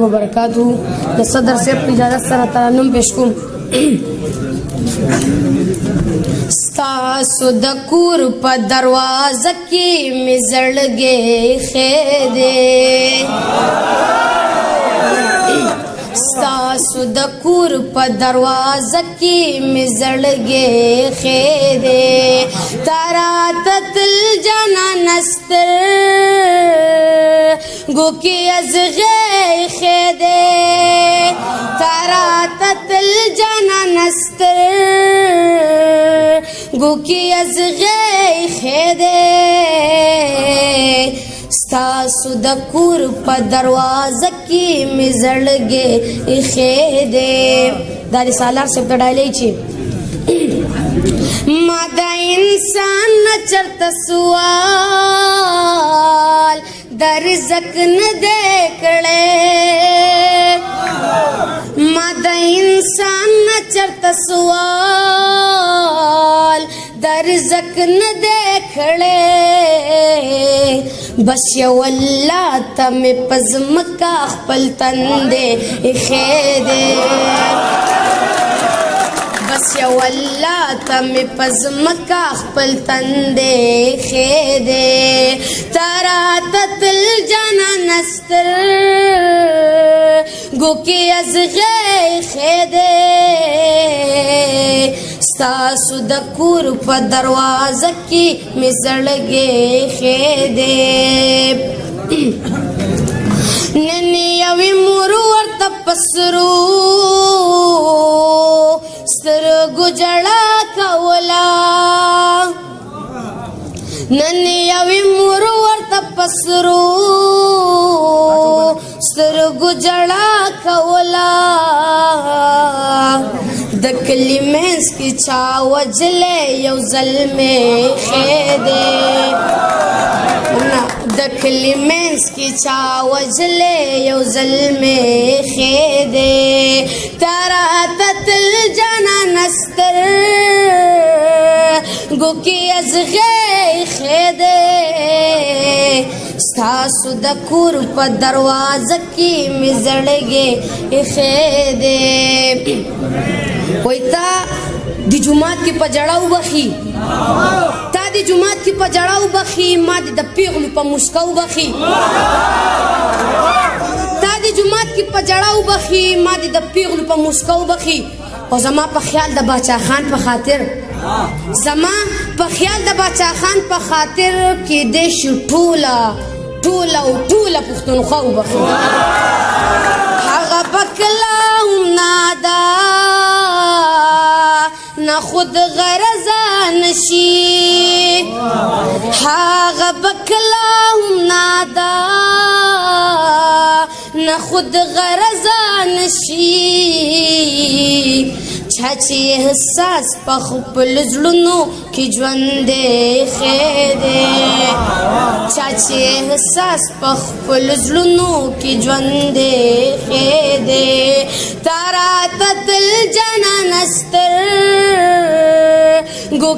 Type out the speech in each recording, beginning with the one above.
وبرکاتہ. د صدر صاحب په اجازت سره ترنم پیش کوم. ستاسو د کور په دروازه کې مې زړګی ایښی دی، ستاسو د کور په دروازه کې مې زړګی ایښی دی. تا راته تل جانانه سترګو کې ازغی ایښی دی، تا راته تل جانانه سترګو کې ازغی ایښی دی. ستاسو د کور په دروازه کې مې زړګی ایښی دی. دا د سالار صاحب د ډایلۍ چې ما د انسان نه چرته سوال د رزق نه دی کړی، ما د انسان نه چرته سوال د رزق نه دی کړی، بس یو الله ته مې په ځمکه خپل تندی ایښی دی، بس یو الله ته مې په ځمکه خپل تندی ایښی دی. تا راته تل جانانه سترګو کې ازغی ایښی دی. ستاسو د کور په دروازه کې مې زړګی ایښی دی. نن یوې مور ورته په سرو سترګو ژړا کوله، نن یوې مور ورته په سرو سترګو ژړا کوله، د کلي منځ کې چا وجلی یو زلمی ایښی دی، د کلي منځ کې چا وجلی یو زلمی ایښی دی. تا راته تل جانانه سترګو کې ازغی ایښی دی. ستاسو د کور په دروازه کې مې زړګی ایښی دی. وای تا د جومات کې په جړه وبخي، تا د جومات کې په جړه وبخي، ما د پیغلو په مسکا وبخي، تا د جومات کې په جړه وبخي، ما د پیغلو په مسکا وبخي. او زما په خیال د باچا خان په خاطر، زما په خیال د باچا خان په خاطر کې د شي ټوله ټوله او ټوله پښتونخوا وبخي. هغه بکلا هم نادا نه خود غرضه نشي، هغه بکلا هم نادا نه خود غرضه نشي. چا چې احساس په خپل زړونو کې ژوندی ایښی دی، چا چې احساس په خپل زړونو کې ژوندی ایښی دی. تا راته تل جانانه سترګو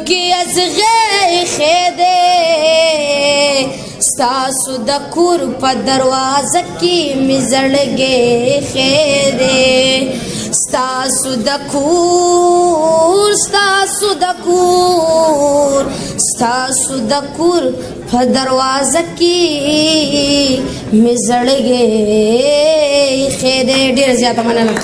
کې ازغی ایښی دی. ستاسو د کور په دروازه کې مې زړګی ایښی دی. ستاسو د کور، ستاسو د کور، ستاسو د کور په دروازه کې مې زړګی ایښی دی. ډېره زیاته مننه.